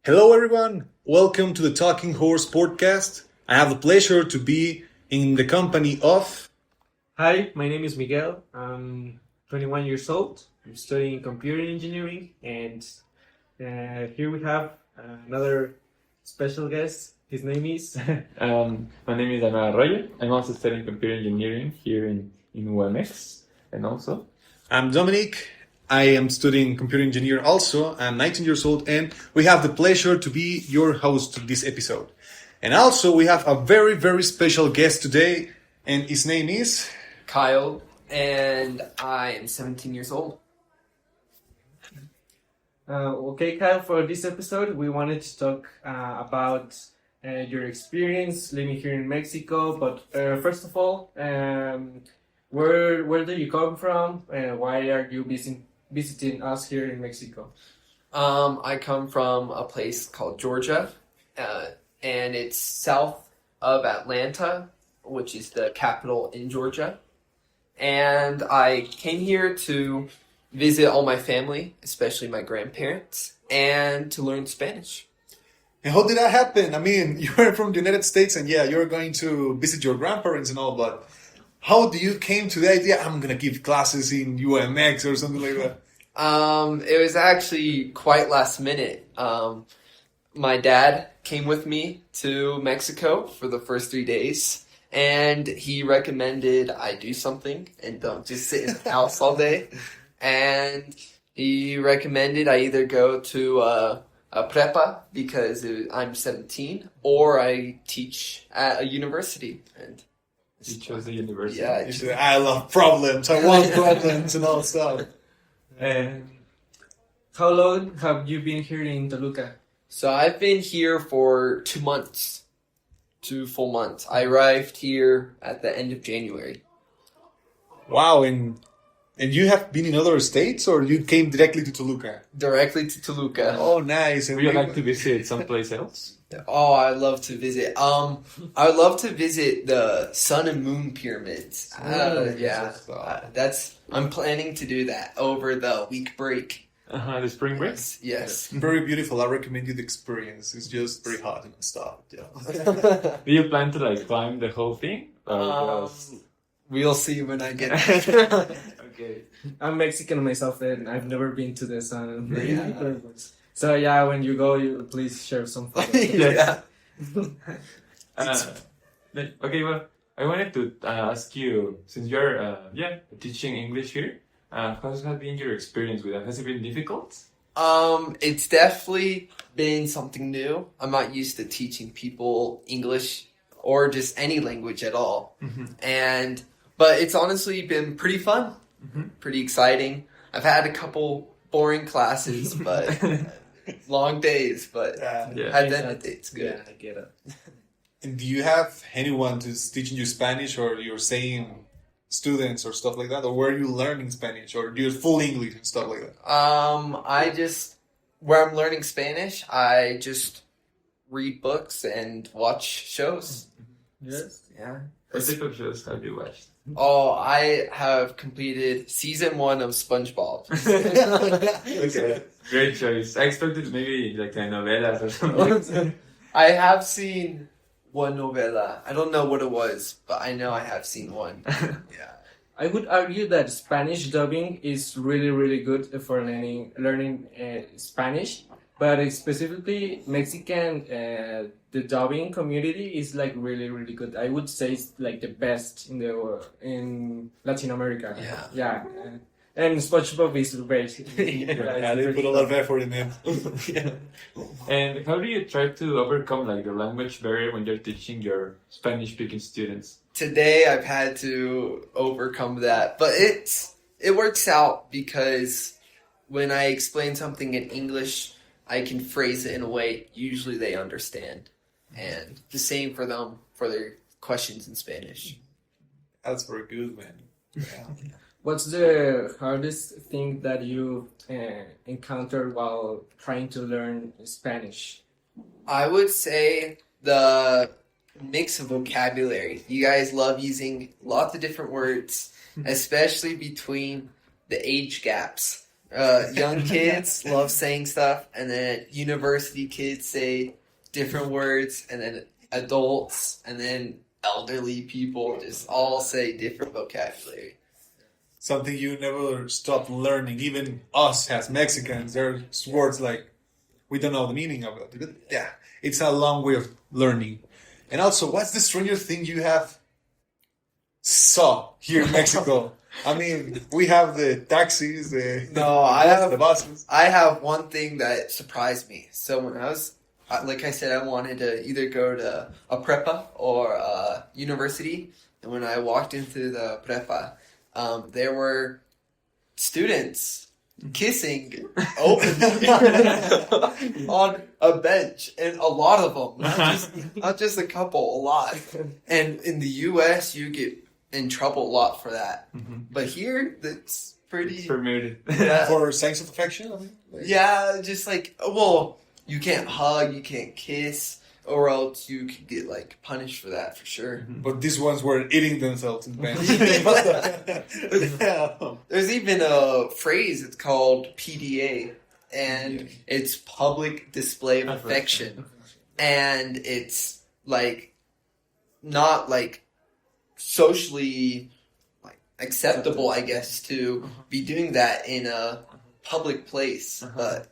Hello everyone, welcome to the Talking Horse podcast. I have the pleasure to be in the company of... Hi, my name is Miguel. I'm 21 years old. I'm studying computer engineering, and here we have another special guest. His name is... My name is Arroyo. I'm also studying computer engineering here in UAEMéx, and also... I'm Dominic. I am studying computer engineering also. I'm 19 years old, and we have the pleasure to be your host of this episode. And also we have a very, very special guest today, and his name is... Kyle, and I am 17 years old. Okay, Kyle, for this episode, we wanted to talk about your experience living here in Mexico. But first of all, where do you come from? Why are you visiting us here in Mexico? I come from a place called Georgia, and it's south of Atlanta, which is the capital in Georgia. And I came here to visit all my family, especially my grandparents, and to learn Spanish. And how did that happen? I mean, you're from the United States, and yeah, you're going to visit your grandparents and all, but how do you came to the idea, I'm going to give classes in UAEMéx or something like that? It was actually quite last minute. My dad came with me to Mexico for the first 3 days, and he recommended I do something and don't just sit in the house all day. And he recommended I either go to a prepa because I'm 17, or I teach at a university. And You chose the university. yeah, You said, I love problems, I want problems and all stuff. And how long have you been here in Toluca? so I've been here for 2 months, 2 full months. I arrived here at the end of January. Wow, and you have been in other states, or you came directly to Toluca? Directly to Toluca. Oh, nice. And Would you like to visit someplace else? Oh, I'd love to visit. I would love to visit the Sun and Moon pyramids. Yeah, I'm planning to do that over the week break. The spring break? Yes. Very beautiful. I recommend you the experience. It's just very hot and stuff. Yeah. Do you plan to climb the whole thing? We'll see when I get there. Okay. I'm Mexican myself, and I've never been to the sun. Yeah. So yeah, when you go, you please share some photos. Yeah. Okay, well, I wanted to ask you, since you're teaching English here, how has been your experience with that? Has it been difficult? It's definitely been something new. I'm not used to teaching people English or just any language at all. Mm-hmm. But it's honestly been pretty fun, pretty exciting. I've had a couple boring classes, but long days, but at the end of the day, it's good. Yeah, I get it. And do you have anyone who's teaching you Spanish, or you're saying students or stuff like that? Or were you learning Spanish, or do you full English and stuff like that? Where I'm learning Spanish, I just read books and watch shows. Yes. Yeah. What type of shows have you watched? Oh, I have completed season 1 of SpongeBob. Okay. Great choice. I expected maybe novelas or something. I have seen one novela. I don't know what it was, but I know I have seen one. Yeah. I would argue that Spanish dubbing is really, really good for learning Spanish, but specifically Mexican, the dubbing community is really, really good. I would say it's the best in Latin America. Yeah. Yeah. And SpongeBob is great. Yeah, they put a lot of effort in it. Yeah. And how do you try to overcome the language barrier when you're teaching your Spanish-speaking students? Today I've had to overcome that, but it works out because when I explain something in English, I can phrase it in a way usually they understand. And the same for them for their questions in Spanish. That's very good, man. Yeah. What's the hardest thing that you encountered while trying to learn Spanish? I would say the mix of vocabulary. You guys love using lots of different words, especially between the age gaps. Young kids love saying stuff, and then university kids say different words, and then adults, and then elderly people just all say different vocabulary. Something you never stop learning. Even us as Mexicans, there's words like we don't know the meaning of it. But yeah, it's a long way of learning. And also, what's the strangest thing you have saw here in Mexico? I mean, we have the taxis, the buses. I have one thing that surprised me. So when I was, like I said, I wanted to either go to a prepa or a university. And when I walked into the prepa, there were students kissing openly on a bench, and a lot of them, not just a couple, a lot. And in the U.S., you get in trouble a lot for that. But here, that's pretty permitted. Yeah. For signs of affection? I mean, Yeah, just like, well, you can't hug, you can't kiss, or else you could get like punished for that for sure. But these ones were eating themselves in the bench. There's even a phrase, it's called PDA, and it's public display of affection. And it's like not like socially like acceptable, I guess, to be doing that in a public place. But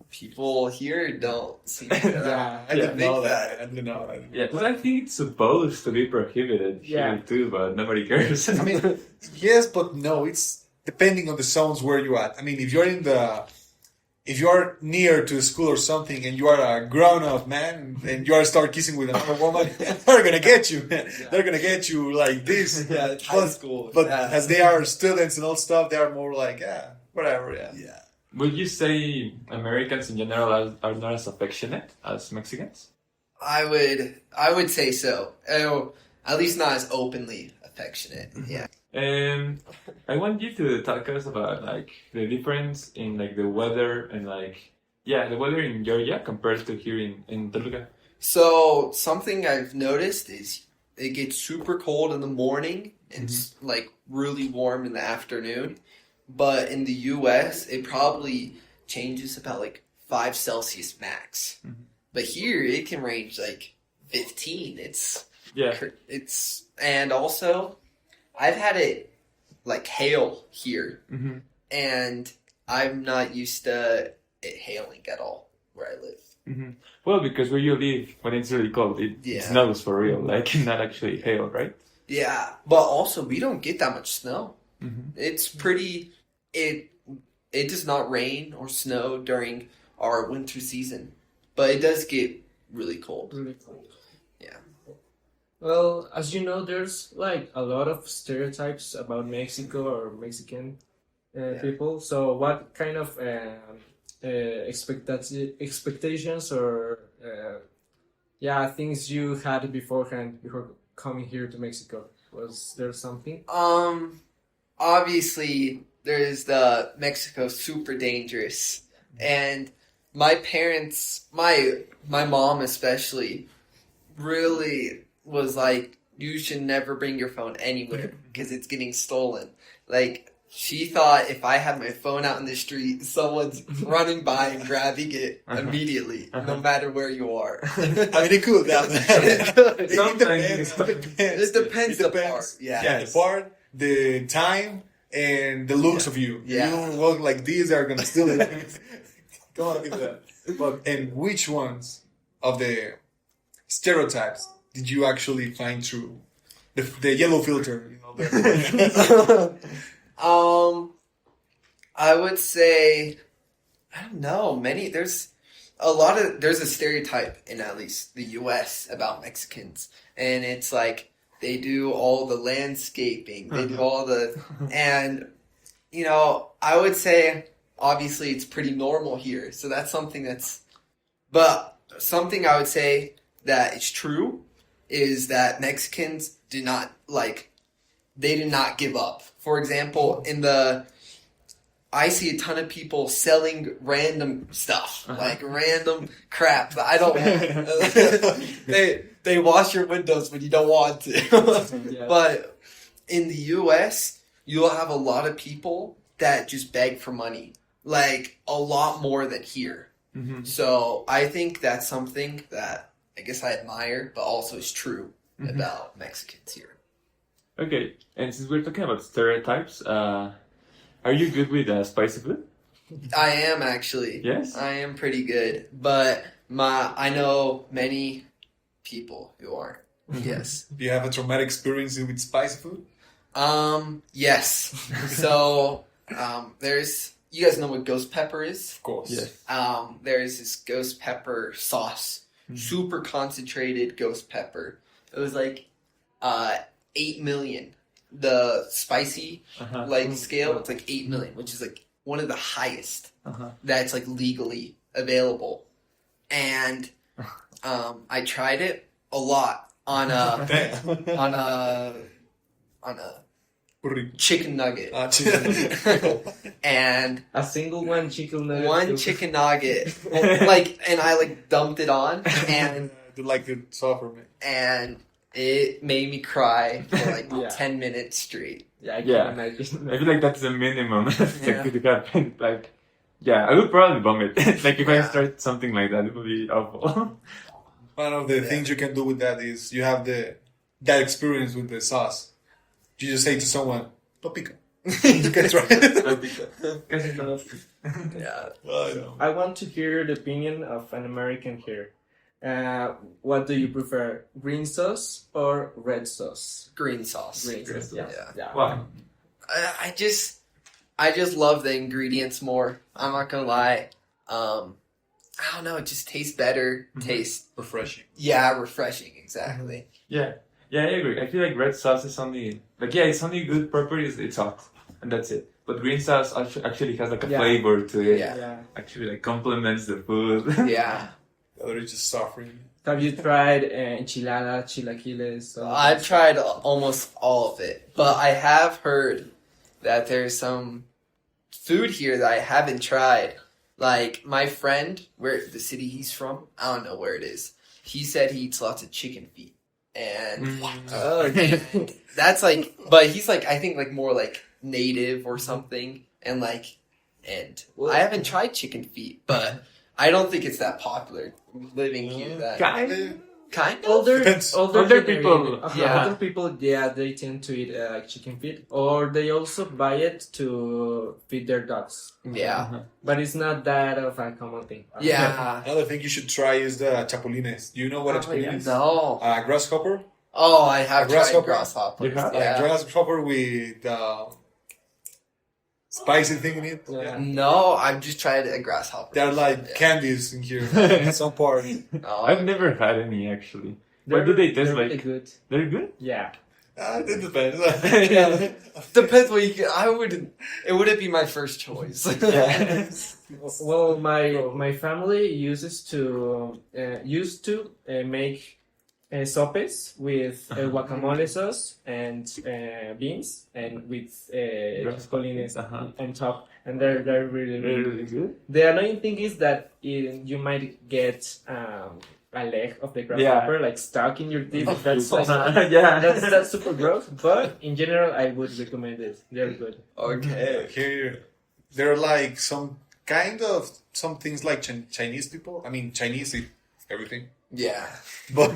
people here don't seem to I didn't know that. I didn't know that. Yeah, but I think it's supposed to be prohibited here too, but nobody cares. I mean, yes, but no. It's depending on the zones where you're at. I mean, if you are near to a school or something, and you are a grown-up man, and you are start kissing with another woman, they're gonna get you. They're gonna get you like this. High school. But as they are students and all stuff, they are more like whatever. Yeah. Would you say Americans in general are not as affectionate as Mexicans? I would say so. At least not as openly affectionate. Yeah. I want you to talk us about like the difference in like the weather and the weather in Georgia compared to here in Toluca. So something I've noticed is it gets super cold in the morning and it's like really warm in the afternoon. But in the U.S., it probably changes about like 5 Celsius max. But here it can range like 15. And also I've had it like hail here, and I'm not used to it hailing at all where I live. Well, because where you live, when it's really cold, it snows for real, like not actually hail, right? Yeah, but also we don't get that much snow. It's pretty. It does not rain or snow during our winter season, but it does get really cold. Yeah. Well, as you know, there's like a lot of stereotypes about Mexico or Mexican people. So what kind of expectations or things you had beforehand before coming here to Mexico? Was there something? Obviously there's the Mexico super dangerous, and my parents, my mom especially, really was like, you should never bring your phone anywhere because it's getting stolen. Like, she thought if I had my phone out in the street, someone's running by and grabbing it immediately, no matter where you are. I mean, it could happen. It depends the part. Yeah, the part, the time, and the looks of you. Yeah. You don't walk like these, are gonna steal it. Don't want to give that. And which ones of the stereotypes did you actually find through the yellow filter? I would say, I don't know, there's a stereotype in at least the U.S. about Mexicans, and it's like they do all the landscaping, they do all the, and I would say obviously it's pretty normal here, so that's something that's But something I would say that is true is that Mexicans do not give up. For example, I see a ton of people selling random stuff, like random crap that I don't want. They wash your windows when you don't want to. Yeah. But in the US, you'll have a lot of people that just beg for money, like a lot more than here. Mm-hmm. So I think that's something that I guess I admire, but also is true about Mexicans here. Okay, and since we're talking about stereotypes, are you good with spicy food? I am actually. Yes? I am pretty good, but I know many people who aren't. Yes. Do you have a traumatic experience with spicy food? Yes. So, you guys know what ghost pepper is? Of course. Yes. There's this ghost pepper sauce, super concentrated ghost pepper. It was like 8 million. The spicy scale, it's like 8 million, which is like one of the highest that's like legally available. And I tried it a lot on a Burrito. chicken nugget. Chicken. And A single one chicken nugget. one chicken nugget, and I dumped it on, and Do like the suffer, man. and it made me cry for like Yeah. 10 minutes straight. Yeah, I can Yeah. imagine. I feel like that's the minimum that Yeah. could happen. Like, yeah, I would probably vomit. Like, if I Yeah. start something like that, it would be awful. One of the things you can do with that is you have that experience with the sauce. You just say to someone, "No pica." You can try it. Yeah. I know. I want to hear the opinion of an American here. What do you prefer, green sauce or red sauce? Green sauce. Green sauce, yeah. Yeah. Why? I just love the ingredients more. I'm not gonna lie. I don't know. It just tastes better. Refreshing. Refreshing. Exactly. Yeah, I agree. I feel like red sauce is only it's only good properties. It's hot, and that's it. But green sauce actually has like a Yeah. flavor to it. Yeah. Yeah. Actually, like complements the food. Yeah. The other is just suffering. Have you tried enchilada, chilaquiles? I've tried almost all of it, but I have heard that there's some food here that I haven't tried. Like my friend, where the city he's from, I don't know where it is. He said he eats lots of chicken feet, and that's like, but he's like, I think like more like native or something, and I haven't tried chicken feet, but I don't think it's that popular living here. That kind of. Depends. Older people. Yeah. Older people, yeah, they tend to eat chicken feet, or they also buy it to feed their dogs. Yeah. But it's not that of a common thing. Yeah. Another thing you should try is the chapulines. Do you know what a chapulín is? No. Grasshopper. Oh, I have tried Grasshopper? grasshoppers. You have? Yeah. Grasshopper with spicy thing in it. Yeah. No, I've just tried a grasshopper. They're like candies in here at some part. Oh, I've never had any actually. What do they taste they're like? really good. They're good. Yeah. It depends. depends what you get. It wouldn't be my first choice. Yeah. Well, my family used to make sopes with guacamole sauce and beans and with chapulines on top, and they're really They're really really good. good. The annoying thing is that you might get a leg of the grasshopper like stuck in your teeth. That's like, Yeah. that's super gross. But in general, I would recommend it. They're good. Okay. Here, there are like some things like Chinese people. I mean, Chinese eat everything. Yeah. But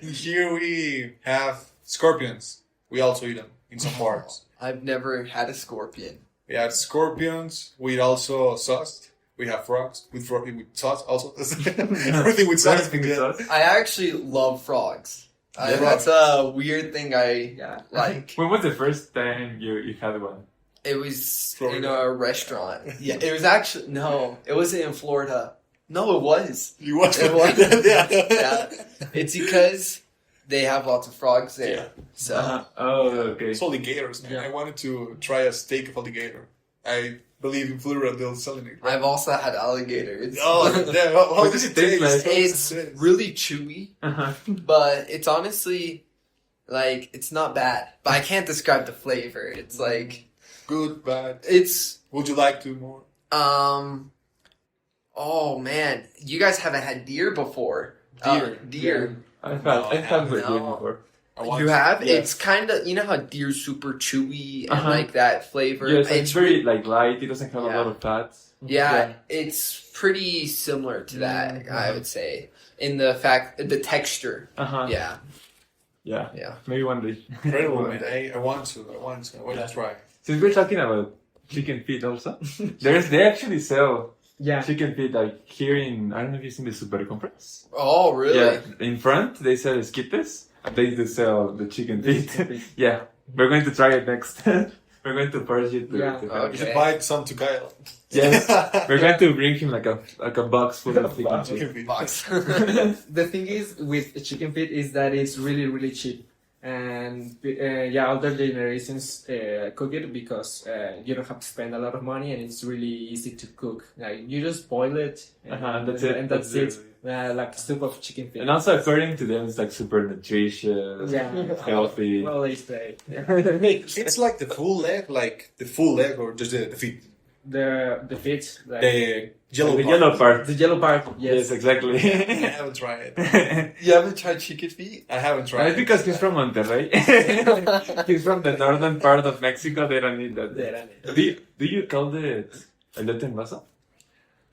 here we have scorpions. We also eat them in some parts. I've never had a scorpion. We have scorpions. We eat also sauce. We have frogs with sauce also. Everything with sauce. Everything with sauce. I actually love frogs. Yeah. That's a weird thing I Yeah. like. When was the first time you had one? It was Florida. in a restaurant. Yeah, it was actually no. It wasn't in Florida. No, it was. You watch It was. yeah. Yeah. It's because they have lots of frogs there. Yeah. So Oh, okay. It's alligators, man. Yeah. I wanted to try a steak of alligator. I believe in Florida they're selling it. Right? I've also had alligators. Oh, yeah. How What does does it it taste taste? like? It's really chewy, Uh-huh. but it's honestly like it's not bad. But I can't describe the flavor. It's like Good, bad. it's Would you like to more? Oh man, you guys haven't had deer before. Deer. I've No, had with no. you before. I want You to. have? Yeah. It's kind of, you know how deer's super chewy and Uh-huh. like that flavor? Yes, it's very re- like light. It doesn't have a Yeah. lot of fats. yeah, it's pretty similar to that, I would say. In the the texture. Uh-huh. Yeah, Yeah. yeah. Maybe one day. Incredible, man. I want to. I want to try. Since we're talking about chicken feet also, they actually sell Yeah. chicken feet like here in, I don't know if you've seen the Super Conference. Oh, really? Yeah, in front they sell esquites and they do sell the chicken feet. Yeah, we're going to try it next. We're going to purge it to, Yeah. to You should Okay. buy some to Kyle. Yes, we're going to bring him like a box full of chicken feet. Chicken feet. Box. The thing is with chicken feet is that it's really really cheap, and yeah, older generations cook it because you don't have to spend a lot of money and it's really easy to cook. Like you just boil it, And that's it. and that's it. Like soup of chicken feet. And also according to them, it's like super nutritious, Yeah. healthy. Well, they say It's like the full leg, or just the feet. the feet, like The yellow the part. yellow part. the yellow part. Yes, Yes. exactly. I haven't tried it. You haven't tried chicken feet? I haven't tried It's it. because he's from Monterrey. He's from the northern part of Mexico. They don't need that. Do you call it elote en vaso?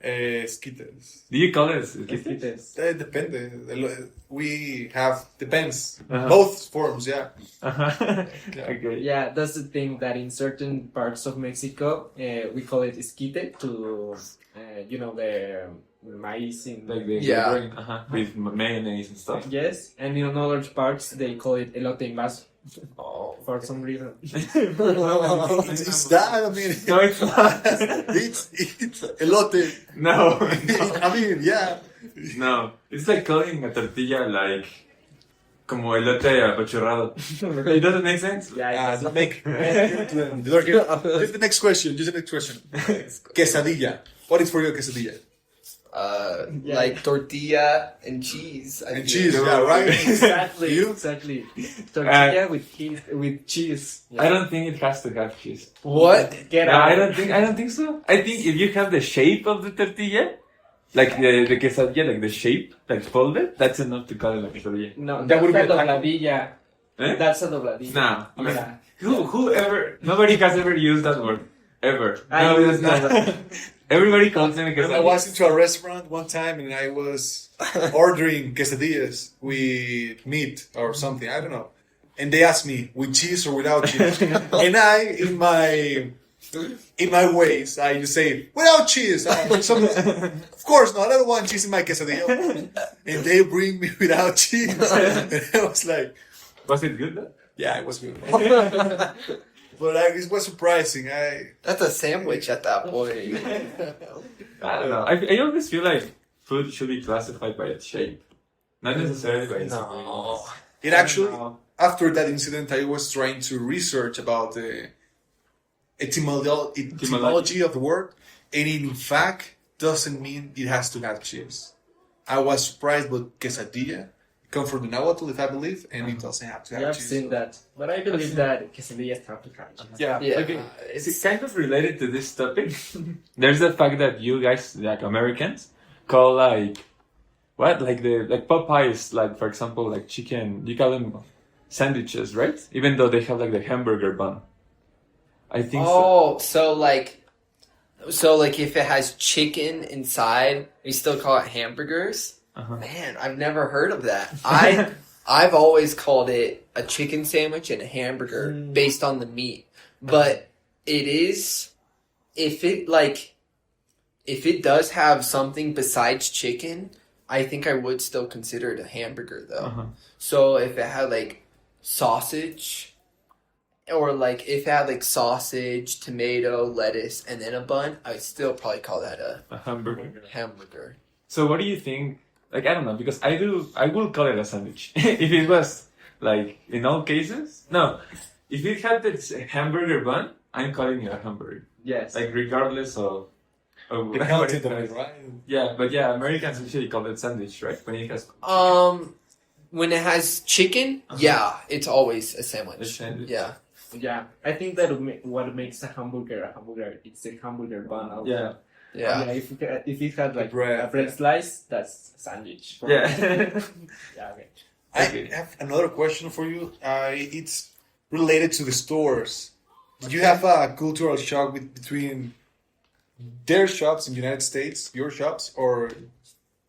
Esquites. Do you call it esquites? Esquites. Depende. We have, depends. Uh-huh. Both forms, yeah. Uh-huh. Okay. Yeah, that's the thing that in certain parts of Mexico, we call it esquite to, you know, the maize in Like the Yeah. grain, with mayonnaise and stuff. yes, and in other parts they call it elote en vaso Oh. for some reason. It's that, I mean. No, it's not. it's elote. No. I mean, yeah. No. It's like calling a tortilla like como elote apachurrado. It doesn't make sense. Yeah, it's Make. Just the next question. Quesadilla. What is for you a quesadilla? Yeah. Like tortilla and cheese. I And feel. cheese, yeah, right? exactly, You? exactly. Tortilla with cheese. Yeah. I don't think it has to have cheese. What? Get No, out. I don't think so. I think if you have the shape of the tortilla, like the quesadilla, like the shape, like folded, that's enough to call it a quesadilla. No, That would that's be a a taco. dobladilla. Eh? That's a dobladilla. No. Yeah. Whoever, nobody has ever used that word. Ever. I No, use that's not. Everybody calls them I quesadilla. was into a restaurant one time and I was ordering quesadillas with meat or something, I don't know. And they asked me, with cheese or without cheese? And I, in my ways, I just say, without cheese. Of course not, I don't want cheese in my quesadilla. And they bring me without cheese. And I was like, Was it good though? yeah, it was good. But it was surprising. That's a sandwich at that point. I don't know. I always feel like food should be classified by its shape, not necessarily by its No. It actually, after that incident, I was trying to research about the etymology of the word, and in fact, doesn't mean it has to have cheese. I was surprised, but quesadilla come from the Nahuatl, if I believe, and it doesn't have to have Yeah, I've cheese. seen that. But I believe that quesadillas have to have cheese. Yeah. Yeah. Okay, it's kind of related to this topic. There's the fact that you guys, like Americans, call like what, like Popeyes, like for example, like chicken. You call them sandwiches, right? Even though they have like the hamburger bun. I think so. Oh, so like if it has chicken inside, we still call it hamburgers? Uh-huh. Man, I've never heard of that. I've always called it a chicken sandwich and a hamburger based on the meat. But it is if it does have something besides chicken, I think I would still consider it a hamburger though. Uh-huh. So if it had like sausage, or like if it had like sausage, tomato, lettuce, and then a bun, I'd still probably call that a A hamburger. hamburger. So what do you think? Like, I don't know, because I will call it a sandwich. If it was, like, in all cases, no. If it had this hamburger bun, I'm calling it a hamburger. Yes. like regardless of The what content it of it, has. right? Yeah, but yeah, Americans usually call it sandwich, right? When it has When it has chicken, yeah, it's always a sandwich. a sandwich. Yeah. Yeah, I think that what makes a hamburger, it's the hamburger bun. Also. Yeah. Yeah. If it had like bread, a bread slice, that's a sandwich. for Yeah. me. Yeah. Okay. Okay. I have another question for you. It's related to the stores. Did you have a cultural shock between their shops in the United States, your shops, or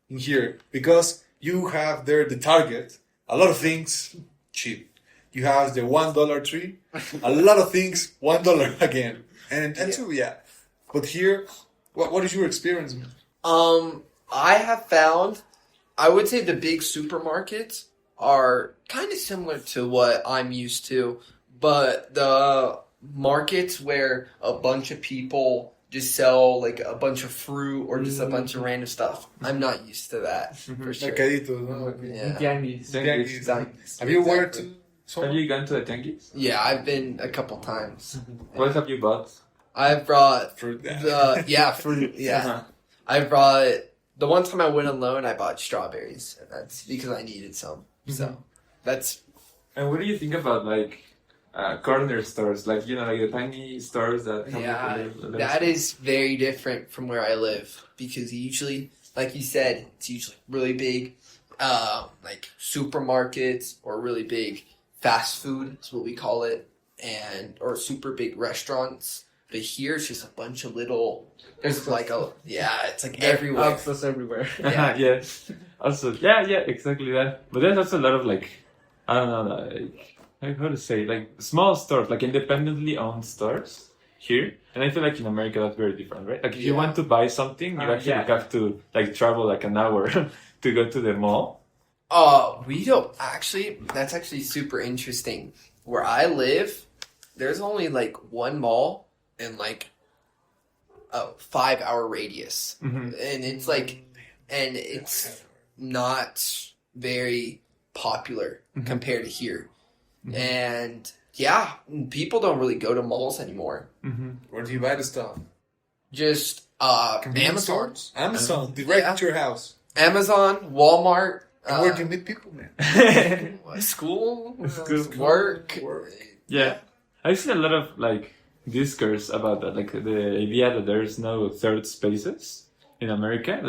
in here? Because you have there the Target, a lot of things cheap. You have the $1 tree, a lot of things $1 again, and two, yeah. But here, what is your experience? I have found, I would say the big supermarkets are kind of similar to what I'm used to, but the markets where a bunch of people just sell like a bunch of fruit or just a bunch of random stuff, I'm not used to that for sure. Mercaditos, no? Yeah. Tianguis. Tianguis. Exactly. Have you went Exactly. to? Have you gone to the tianguis? Yeah, I've been a couple times. What have you bought? I've brought Fruit. fruit. Yeah, Uh-huh. I brought the one time I went alone. I bought strawberries, and that's because I needed some. So that's And what do you think about like corner stores, like like the tiny stores that have yeah, little that is very different from where I live because usually, like you said, it's usually really big, like supermarkets or really big fast food is what we call it, and or super big restaurants. But here it's just a bunch of little. There's like it's like everywhere. Outposts everywhere. Yeah. Yes. Also, yeah, exactly that. But there's also a lot of like, I don't know, like how to say, like small stores, like independently owned stores here. And I feel like in America that's very different, right? Like if you Yeah. want to buy something, you actually yeah. have to like travel like an hour to go to the mall. We don't actually. That's actually super interesting. Where I live, there's only like one mall in like a 5-hour radius, Mhm. and it's like, and it's not very popular compared to here. And yeah, people don't really go to malls anymore. Where do you buy the stuff? Just Convenience Amazon, stores? Amazon, direct Yeah. to your house. Amazon, Walmart. And where do you meet people, man? School, School. work. Yeah. I've seen a lot of like discourse about that, like the idea that there's no third spaces in America,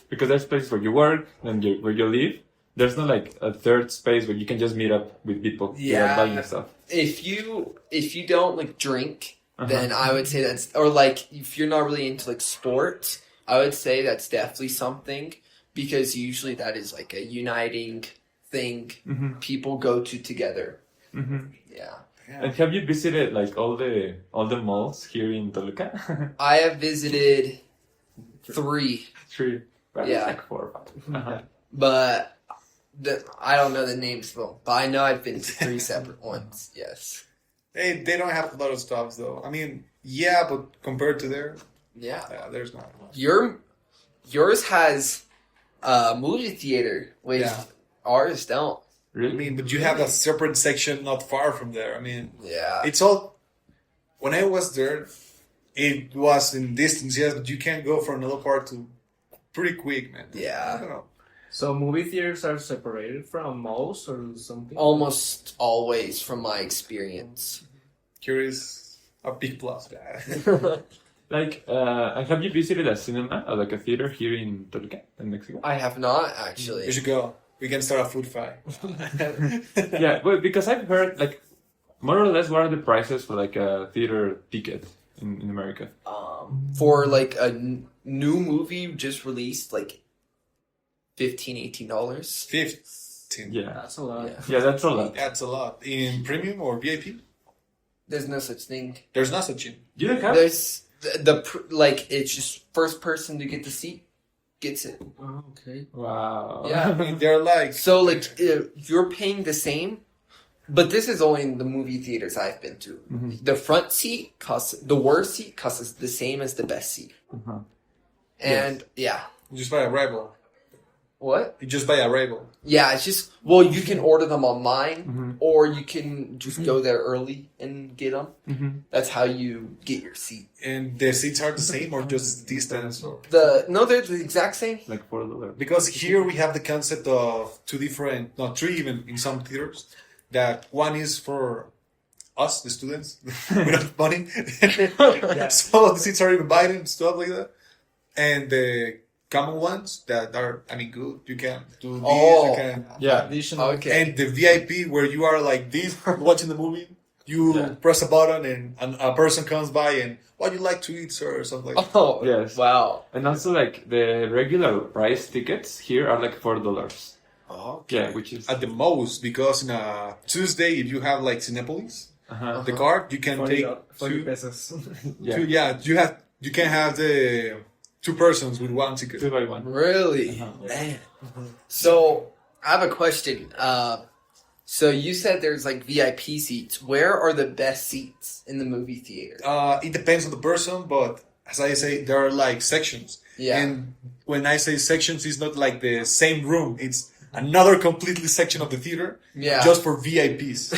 because there's places where you work and where you live. There's not like a third space where you can just meet up with people without buying stuff. If you don't like drink, then I would say that's, or like if you're not really into like sports, I would say that's definitely something because usually that is like a uniting thing people go to together. Yeah. And have you visited like all the malls here in Toluca? I have visited 3, 3, but Yeah. like 4 or 5. but I don't know the names though. But I know I've been to 3 separate ones. Yes. They don't have a lot of stuff, though. I mean, yeah, but compared to theirs, Yeah. there's not much. Yours has a movie theater, which Yeah. ours don't. I mean, but you have a separate section not far from there. I mean, Yeah. it's all. When I was there, it was in distance, yes, but you can go from another part to pretty quick, man. Yeah. I don't know. So movie theaters are separated from malls or something? Almost always, from my experience. Here is a big plus. Like, have you visited a cinema or like a theater here in Toluca, in Mexico? I have not We actually. should go. We can start a food fight. Yeah, well, because I've heard like more or less what are the prices for like a theater ticket in America? For like a new movie just released, like $15-18. 15. Yeah, That's a lot. Yeah. yeah, that's a lot. That's a lot. In premium or VIP, There's no such thing. there's not such in. You don't have. There's like it's just first person to get the seat gets it. Oh, okay. Wow. Yeah. I mean, they're like. So like you're paying the same, but this is only in the movie theaters I've been to. The front seat costs the worst seat costs the same as the best seat. And yeah, Just by a rival. What? Just by arrival. Yeah, it's just, well, you can order them online, Mm-hmm. or you can just go there early and get them. Mm-hmm. That's how you get your seat. And the seats are the same or just distance? Or... No, they're the exact same. Like $4. Because here we have the concept of three even in some theaters, that one is for us, the students, without money. So the seats are divided and stuff like that. And the common ones that are, good. You can do these, Oh. you can... Yeah. Additional. Okay. And the VIP, where you are like this, watching the movie, you press a button and a person comes by and, what do you like to eat, sir, or something like that. Oh, Yes. wow. And also, like, the regular price tickets here are like $4. Oh, Yeah, which is... At the most, because in a Tuesday, if you have like Cinepolis, Uh-huh. the card, you can 40, take 40 two, pesos. Yeah. you can have the two persons with one ticket. 2 by 1. really? Man. So, I have a question. So you said there's like VIP seats. Where are the best seats in the movie theater? It depends on the person, but as I say, there are like sections. Yeah. And when I say sections, it's not like the same room. It's another completely section of the theater, Yeah. just for VIPs,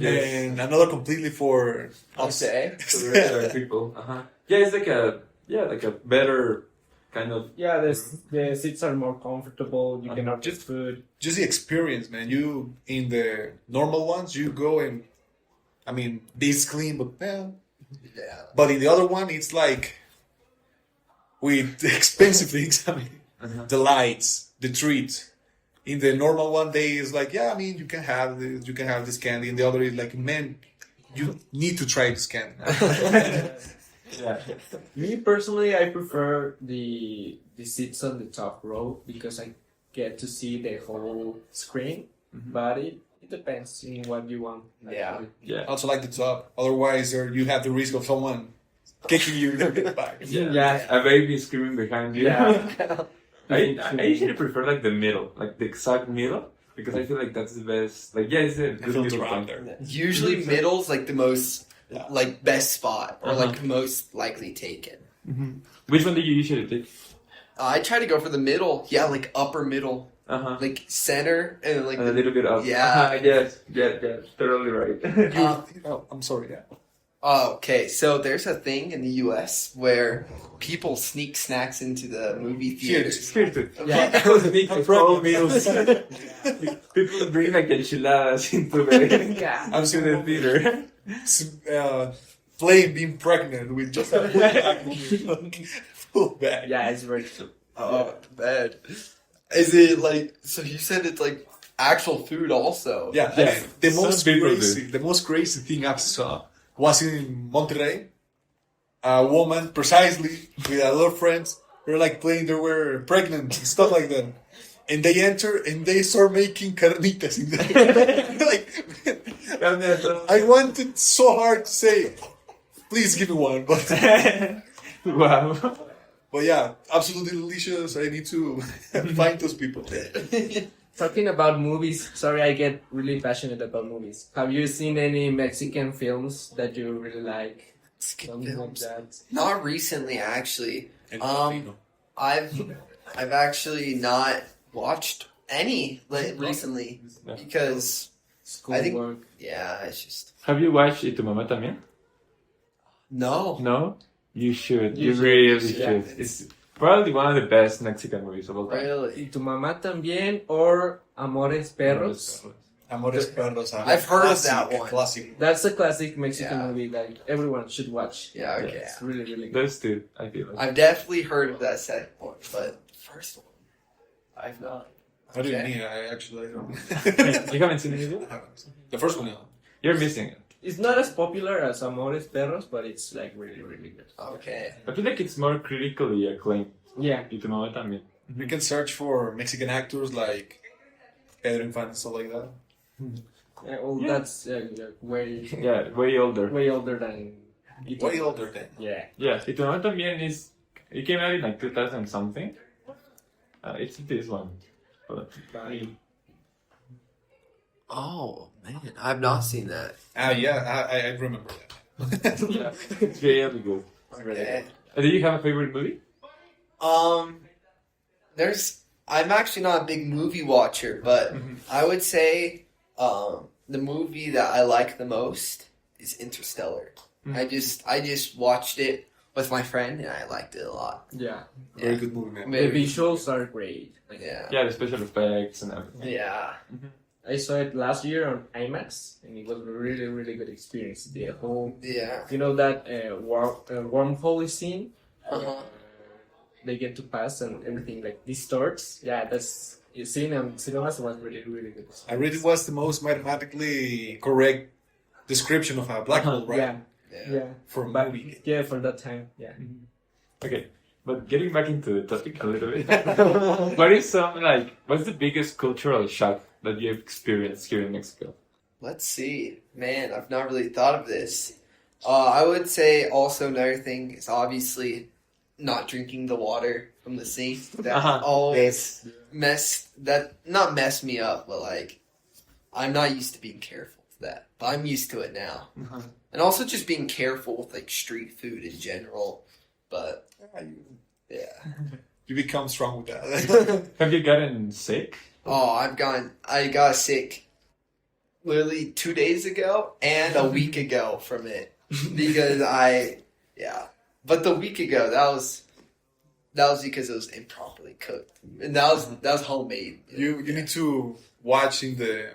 and another completely for us. Okay. For the regular people. Uh-huh. Yeah, it's like a better kind of... Yeah, the seats are more comfortable. You can order food. Just the experience, man. You in the normal ones, you go and this clean, but Yeah. But in the other one, it's like with expensive things. The lights, the treat. In the normal one, day is like, you can have this, you can have this candy. And the other is like, man, you need to try this candy. Yeah. Me personally, I prefer the seats on the top row because I get to see the whole screen. But it depends in what you want. Yeah. Yeah. I also like the top. Otherwise, you have the risk of someone kicking you back. Yeah. A baby screaming behind you. Yeah. I usually prefer like the middle, like the exact middle, because I feel like that's the best. Like, it's a good Filter middle around point. there. Usually middle's like the most Yeah. like best spot or Uh-huh. like most likely taken. Which one do you usually take? I try to go for the middle. Yeah, like upper middle, Uh-huh. like center, and like And a little bit up. Yeah. Yes. Totally right. I'm sorry, yeah. Okay, so there's a thing in the U.S. where people sneak snacks into the movie theaters. Here too. Yeah. People sneak like whole meals. People bring like enchiladas into the Yeah. I'm to the theater. Playing being pregnant with just a full bag. Yeah, it's very true. Oh, bad. Is it like? So you said it's like actual food also? Yeah, Yeah. the Some most people crazy, the most crazy thing I saw was in Monterrey. A woman, precisely with a lot of friends, were like playing. They were pregnant and stuff like that, and they enter and they start making carnitas. In there. Like, I wanted so hard to say, please give me one, but Wow. but yeah, absolutely delicious. I need to find those people. Talking about movies, sorry, I get really passionate about movies. Have you seen any Mexican films that you really like? Something like that. Not recently, actually. And I've actually not watched any recently Yeah. because I think- Schoolwork. yeah, it's just Have you watched Y Tu Mamá También? no. No? You should. You You should. really Yeah. should. It's probably one of the best Mexican movies of all time. Really, Y Tu Mamá También or Amores Perros. Amores Perros. I've heard of that one. Classic. That's a classic Mexican Yeah. movie that everyone should watch. yeah, okay. It's really, really good. Those two, I feel like. I've definitely heard of that second one, but first one, I've not. What do you Okay. mean? I actually don't. You haven't seen it either? The first one, yeah. You're missing it. It's not as popular as Amores Perros, but it's like really, really good. Okay. I feel like it's more critically acclaimed. Yeah. Y Tu Mamá También. You can search for Mexican actors like Pedro Infante and stuff like that. Well, Yeah. that's way, Yeah, way older. way older than. Y Tu Way Mamá. older than. Yeah. Yeah, Y Tu Mamá También is... It came out in like 2000 something. It's this one. But, Oh man, I've not seen that. Yeah, I remember that. yeah, it's really good. Okay. Do you have a favorite movie? There's I'm actually not a big movie watcher, but I would say the movie that I like the most is Interstellar. I just watched it with my friend and I liked it a lot. Yeah. Very good movie, man. The visuals are great. Like, Yeah. Yeah, the special effects and everything. Yeah. I saw it last year on IMAX, and it was a really, really good experience. The whole, Yeah. you know, that wormhole scene, Uh-huh. they get to pass and everything like distorts. Yeah, that's seeing on cinemas was really, really good. I read it was the most mathematically correct description of a black hole, right? Yeah, Yeah. yeah. For a But, movie. yeah, for that time, yeah. Okay, but getting back into the topic a little bit, what's the biggest cultural shock that you've experienced here in Mexico? Let's see. Man, I've not really thought of this. I would say also another thing is obviously not drinking the water from the sink. That always not messed me up, but like, I'm not used to being careful with that. But I'm used to it now. And also just being careful with like street food in general. But yeah. You become strong with that. Have you gotten sick? Oh, I got sick literally 2 days ago and a week ago from it. Because but the week ago, that was because it was improperly cooked. And that was homemade. You need to watch in the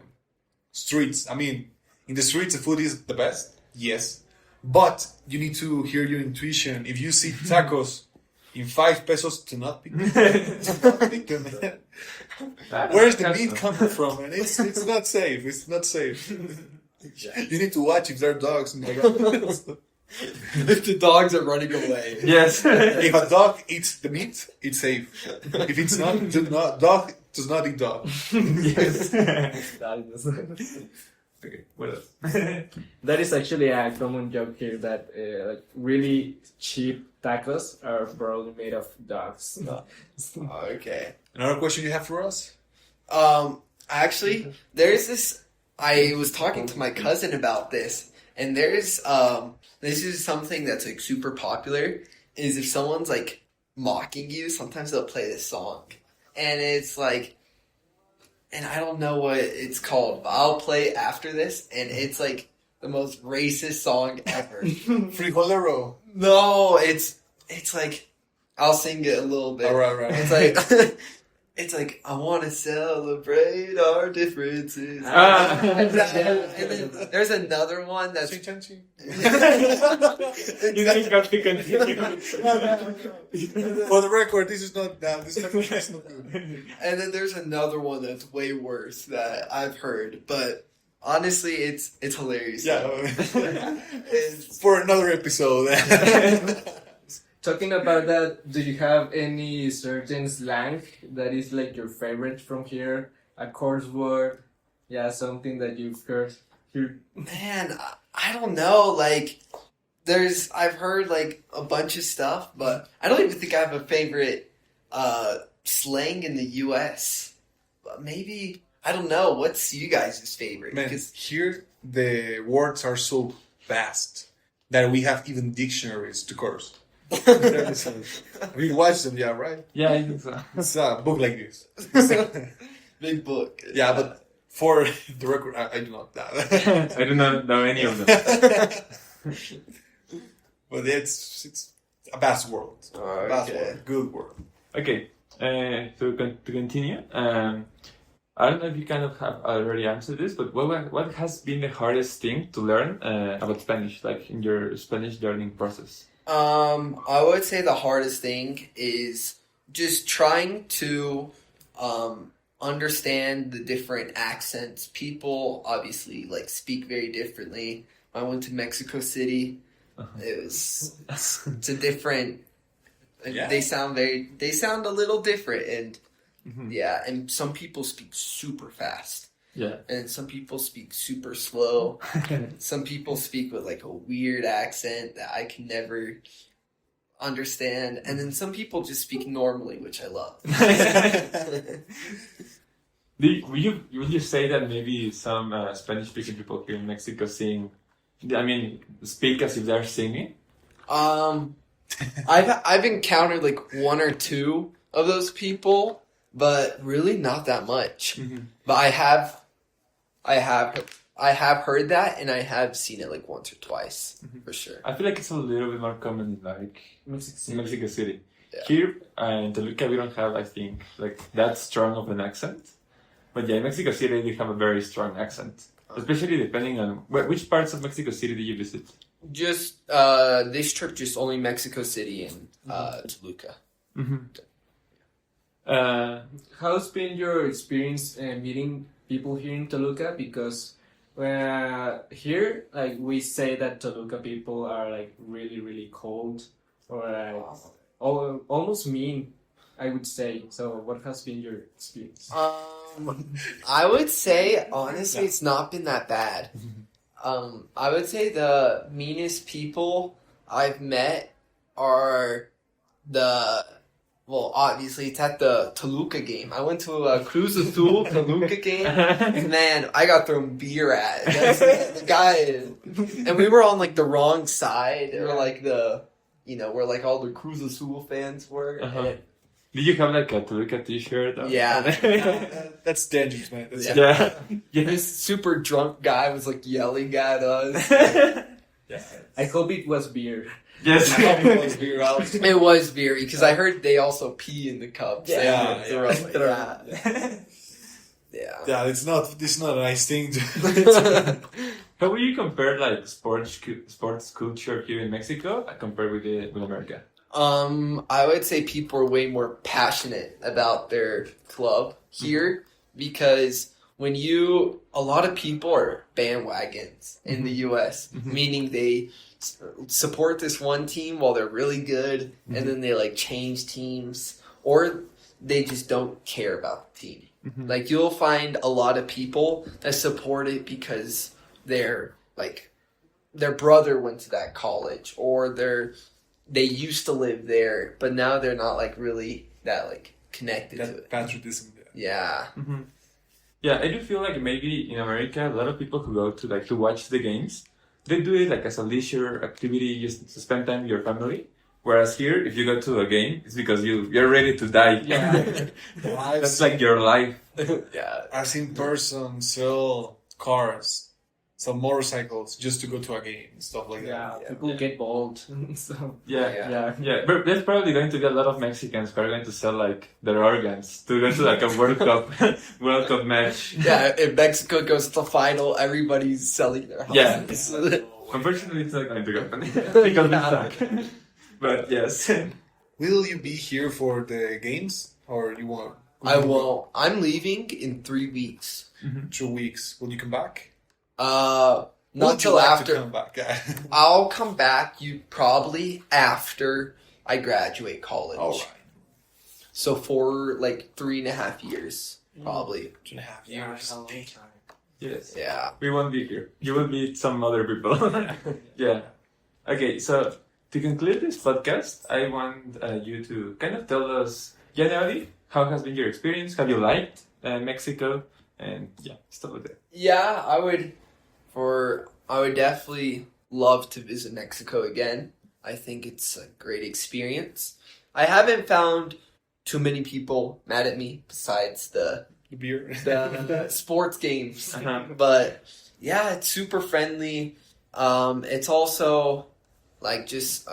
streets. I mean, in the streets, the food is the best. Yes. But you need to hear your intuition. If you see tacos in 5 pesos, do not pick them. Man. Where's the meat coming from? And it's not safe. It's not safe. You need to watch if there are dogs. If the dogs are running away. Yes. If a dog eats the meat, it's safe. If it's not, dog does not eat dog. Yes. That Okay, what else? is actually a common joke here that like really cheap tacos are probably made of dogs. Okay. Another question you have for us? Actually, there's this. I was talking to my cousin about this, and there's this is something that's like super popular. Is if someone's like mocking you, sometimes they'll play this song, and it's like, and I don't know what it's called, but I'll play it after this, and it's like the most racist song ever. Frijolero. No, it's like I'll sing it a little bit. All right. It's like it's like I want to celebrate our differences. And then there's another one that's. You think I have to continue? For the record, this is not good. And then there's another one that's way worse that I've heard, but honestly, it's hilarious. Yeah. It's, For another episode. Talking about that, do you have any certain slang that is like your favorite from here? A coarse word? Yeah, something that you've heard here. man, I don't know. Like, I've heard like a bunch of stuff, but I don't even think I have a favorite slang in the U.S. But maybe I don't know. What's you guys' favorite? Man, here the words are so vast that we have even dictionaries to curse. We watch them, yeah, right? Yeah, I think so. It's a book like this. Big book. Yeah, but for the record, I do not. I do not know any of them. But it's a vast world. Oh, Vast okay. world. Good world. Okay, to continue, I don't know if you kind of have already answered this, but what has been the hardest thing to learn about Spanish, like in your Spanish learning process? I would say the hardest thing is just trying to understand the different accents. People obviously like speak very differently. I went to Mexico City. It's a different. Yeah. They sound a little different, and yeah, and some people speak super fast. Yeah. And some people speak super slow. Some people speak with like a weird accent that I can never understand. And then some people just speak normally, which I love. Would you say that maybe some Spanish-speaking people here in Mexico speak as if they're singing? I've encountered like one or two of those people, but really not that much. Mhm. But I have heard that, and I have seen it like once or twice for sure. I feel like it's a little bit more common like Mexico in Mexico City. Yeah. Here in Toluca, we don't have, I think, like that strong of an accent. But yeah, in Mexico City, they have a very strong accent. Especially depending on which parts of Mexico City did you visit? Just this trip, just only Mexico City and Toluca. How's been your experience meeting people here in Toluca? Because here, like, we say that Toluca people are like really, really cold or almost mean, I would say. So, what has been your experience? I would say honestly, it's not been that bad. I would say the meanest people I've met are well, obviously it's at the Toluca game. I went to a Cruz Azul Toluca game, and man, I got thrown beer at. That's the guy, and we were on like the wrong side, or like where like all the Cruz Azul fans were. And, Did you have like a Toluca t-shirt? yeah. That's dangerous, man. That's Yeah. This super drunk guy was like yelling at us. I hope it was beer. Yes. It was beer because I heard they also pee in the cups. Yeah, and yeah. throw it. Yeah. Yeah, it's not a nice thing to. How would you compare like sports culture here in Mexico compared with America? I would say people are way more passionate about their club here because a lot of people are bandwagons in the US, meaning they support this one team while they're really good, and then they like change teams, or they just don't care about the team. Like you'll find a lot of people that support it because their brother went to that college, or they used to live there, but now they're not like really that like connected to it. Patriotism. Yeah. Yeah, I do feel like maybe in America, a lot of people who go to watch the games, they do it like as a leisure activity, just to spend time with your family. Whereas here, if you go to a game, it's because you're ready to die. Yeah. That's like your life. Yeah. I've seen persons sell cars, some motorcycles just to go to a game and stuff like that. Yeah, people get bold. So Yeah. But there's probably going to be a lot of Mexicans who are going to sell like their organs to go to like a World Cup match. Yeah, if Mexico goes to the final, everybody's selling their houses. Yeah. Unfortunately, it's not going to happen because we suck. But yes. Will you be here for the games, or you won't? I won't. I'm leaving in 3 weeks. 2 weeks. Will you come back? Not Would you till like after. to come back? I'll come back. Probably after I graduate college. All right. So for like 3.5 years, probably. 2.5 yeah, years. a long time. Yes. Yeah. We won't be here. You will meet some other people. Yeah. Okay, so to conclude this podcast, I want you to kind of tell us generally how has been your experience. Have you liked Mexico? And yeah, stuff like that. Yeah, I would definitely love to visit Mexico again. I think it's a great experience. I haven't found too many people mad at me besides the beer. the sports games. Uh-huh. But yeah, it's super friendly. It's also like just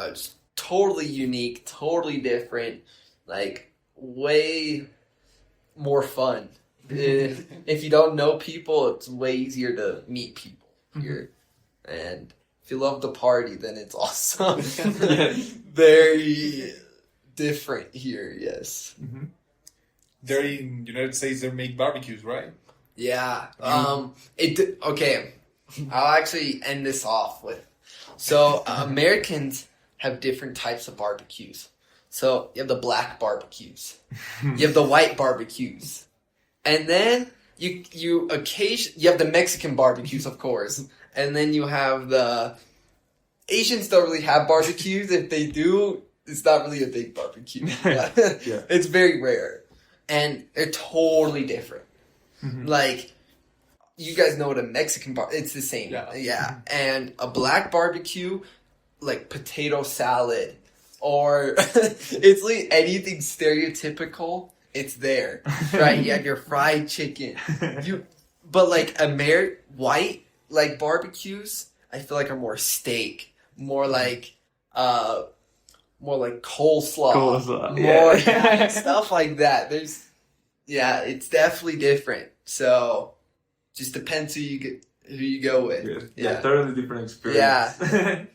totally unique, totally different, like way more fun. If you don't know people, it's way easier to meet people here. And if you love the party, then it's awesome. Very different here, yes. There in United States, they make barbecues, right? Yeah. Okay. I'll actually end this off with. So Americans have different types of barbecues. So you have the black barbecues. You have the white barbecues. And then you have the Mexican barbecues, of course. And then you have the Asians don't really have barbecues. If they do, it's not really a big barbecue. Yeah. It's very rare. And they're totally different. Like, you guys know what a Mexican it's the same. Yeah. And a black barbecue, like potato salad, or it's like anything stereotypical it's there, right? You have your fried chicken. But like white like barbecues, I feel like are more steak, more like coleslaw, Coleslaw, more yeah. stuff like that. It's definitely different. So just depends who you go with. Yeah, totally different experience. Yeah.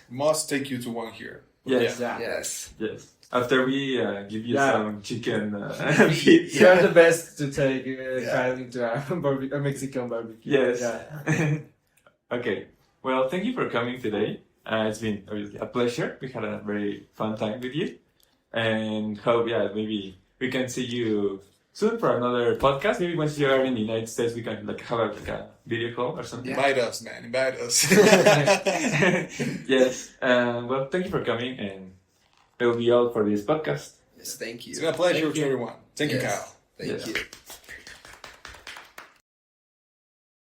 Must take you to one here. Yes. Yeah. Yes. Yes. After we give you Yeah. some chicken pizza. You're the best to take Karla to a Mexican barbecue. Yes. Yeah. Okay. Well, thank you for coming today. It's been obviously a pleasure. We had a very fun time with you, and hope maybe we can see you soon for another podcast. Maybe once you are in the United States, we can have a video call or something. Invite us, man. Invite us. Yes. Well, thank you for coming, and it will be all for this podcast. Yes, thank you. It's been a pleasure Thank to you. everyone. Thank you, Yes. Kyle. Thank Yes. you.